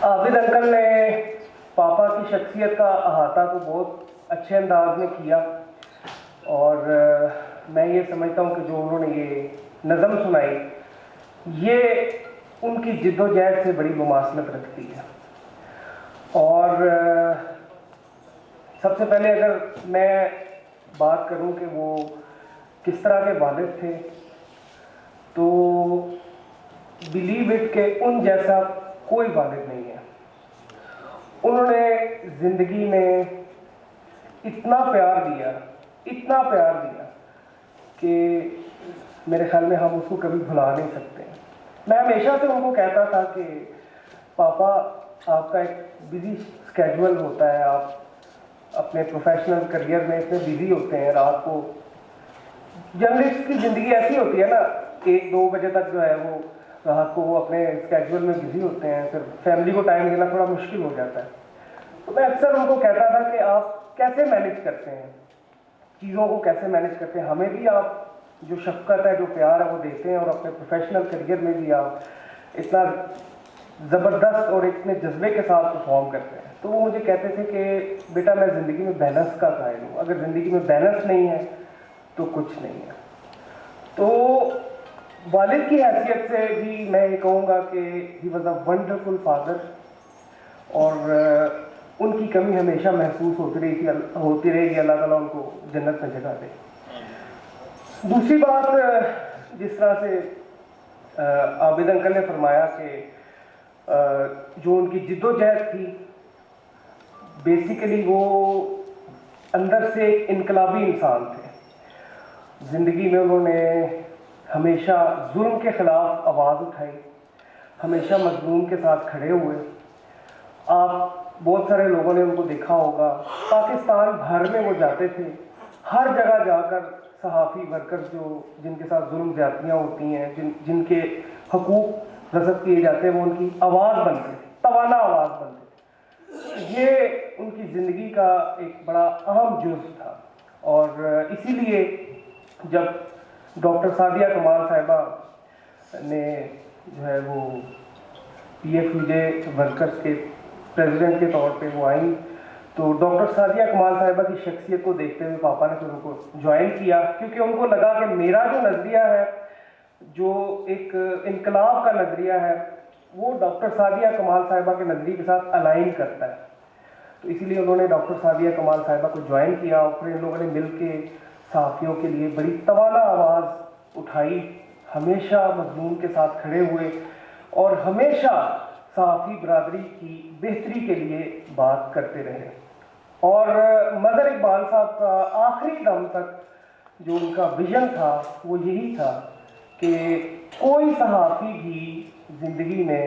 عابد uncle نے پاپا کی شخصیت کا احاطہ تو بہت اچھے انداز میں کیا، اور میں یہ سمجھتا ہوں کہ جو انہوں نے یہ نظم سنائی یہ ان کی جد و جہد سے بڑی مماثلت رکھتی ہے۔ اور سب سے پہلے اگر میں بات کروں کہ وہ کس طرح کے والد تھے، تو بلیو اٹ کہ ان جیسا کوئی والد نہیں ہے۔ انہوں نے زندگی میں اتنا پیار دیا کہ میرے خیال میں ہم اس کو کبھی بھلا نہیں سکتے۔ میں ہمیشہ سے ان کو کہتا تھا کہ پاپا آپ کا ایک بزی اسکیجول ہوتا ہے، آپ اپنے پروفیشنل کریئر میں اتنے بزی ہوتے ہیں، رات کو جرنلسٹ کی زندگی ایسی ہوتی ہے نا، 1-2 بجے تک جو ہے وہ رات کو وہ اپنے اسکیجول میں بزی ہوتے ہیں، پھر فیملی کو ٹائم دینا تھوڑا مشکل ہو جاتا ہے۔ تو میں اکثر ان کو کہتا تھا کہ آپ کیسے مینیج کرتے ہیں چیزوں کو، کیسے مینیج کرتے ہیں، ہمیں بھی آپ جو شفقت ہے جو پیار ہے وہ دیتے ہیں، اور اپنے پروفیشنل کریئر میں بھی آپ اتنا زبردست اور اتنے جذبے کے ساتھ پرفارم کرتے ہیں۔ تو وہ مجھے کہتے تھے کہ بیٹا میں زندگی میں بیلنس کا قائل ہوں، اگر زندگی میں بیلنس نہیں ہے تو کچھ نہیں ہے۔ تو والد کی حیثیت سے بھی میں یہ کہوں گا کہ he was a wonderful father, اور ان کی کمی ہمیشہ محسوس ہوتی رہے گی۔ اللہ تعالیٰ ان کو جنت میں جگہ دے۔ دوسری بات، جس طرح سے عابد انکل نے فرمایا کہ جو ان کی جد و جہد تھی، بیسیکلی وہ اندر سے ایک انقلابی انسان تھے۔ زندگی میں انہوں نے ہمیشہ ظلم کے خلاف آواز اٹھائی، ہمیشہ مظلوم کے ساتھ کھڑے ہوئے۔ آپ بہت سارے لوگوں نے ان کو دیکھا ہوگا، پاکستان بھر میں وہ جاتے تھے، ہر جگہ جا کر صحافی ورکرز جن کے ساتھ ظلم زیادتیاں ہوتی ہیں، جن کے حقوق غصب کیے جاتے ہیں، وہ ان کی آواز بنتے تھے، توانا آواز بنتے تھے۔ یہ ان کی زندگی کا ایک بڑا اہم جز تھا، اور اسی لیے جب ڈاکٹر سعدیہ کمال صاحبہ نے جو ہے وہ PFUJ ورکرز کے پریزیڈنٹ کے طور پہ وہ آئیں، تو ڈاکٹر سعدیہ کمال صاحبہ کی شخصیت کو دیکھتے ہوئے پاپا نے پھر ان کو جوائن کیا، کیونکہ ان کو لگا کہ میرا جو نظریہ ہے، جو ایک انقلاب کا نظریہ ہے، وہ ڈاکٹر سعدیہ کمال صاحبہ کے نظریے کے ساتھ الائن کرتا ہے۔ تو اسی لیے انہوں نے ڈاکٹر سعدیہ کمال صاحبہ کو جوائن کیا، اور پھر ان لوگوں نے مل کے صحافیوں کے لیے بڑی توانا آواز اٹھائی، ہمیشہ مظلوم کے ساتھ کھڑے ہوئے، اور ہمیشہ صحافی برادری کی بہتری کے لیے بات کرتے رہے۔ اور مظہر اقبال صاحب کا آخری دم تک جو ان کا ویژن تھا وہ یہی تھا کہ کوئی صحافی بھی زندگی میں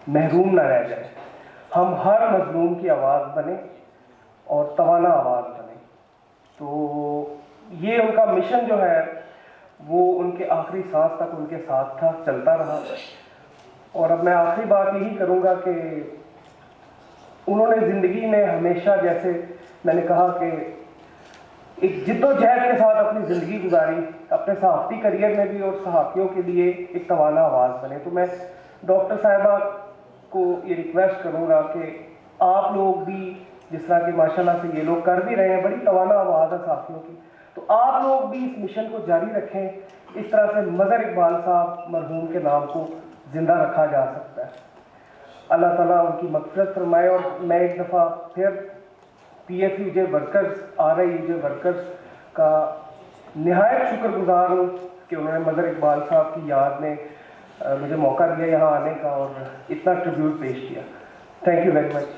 محروم نہ رہ جائے، ہم ہر مظلوم کی آواز بنیں اور توانا آواز بنیں۔ تو یہ ان کا مشن جو ہے وہ ان کے آخری سانس تک ان کے ساتھ تھا، چلتا رہا۔ اور اب میں آخری بات یہی کروں گا کہ انہوں نے زندگی میں ہمیشہ، جیسے میں نے کہا کہ ایک جد و جہد کے ساتھ اپنی زندگی گزاری، اپنے صحافتی کریئر میں بھی اور صحافیوں کے لیے ایک توانا آواز بنے۔ تو میں ڈاکٹر صاحبہ کو یہ ریکویسٹ کروں گا کہ آپ لوگ بھی، جس طرح کہ ماشاءاللہ سے یہ لوگ کر بھی رہے ہیں، بڑی توانا آواز ہے صحافیوں کی، تو آپ لوگ بھی اس مشن کو جاری رکھیں۔ اس طرح سے مظہر اقبال صاحب مرحوم کے نام کو زندہ رکھا جا سکتا ہے۔ اللہ تعالیٰ ان کی مغفرت فرمائے۔ اور میں ایک دفعہ پھر PFUJ ورکرز، RIUJ ورکرز کا نہایت شکر گزار ہوں کہ انہوں نے مظہر اقبال صاحب کی یاد میں مجھے موقع دیا یہاں آنے کا اور اتنا ٹریبیوٹ پیش کیا۔ Thank you very much.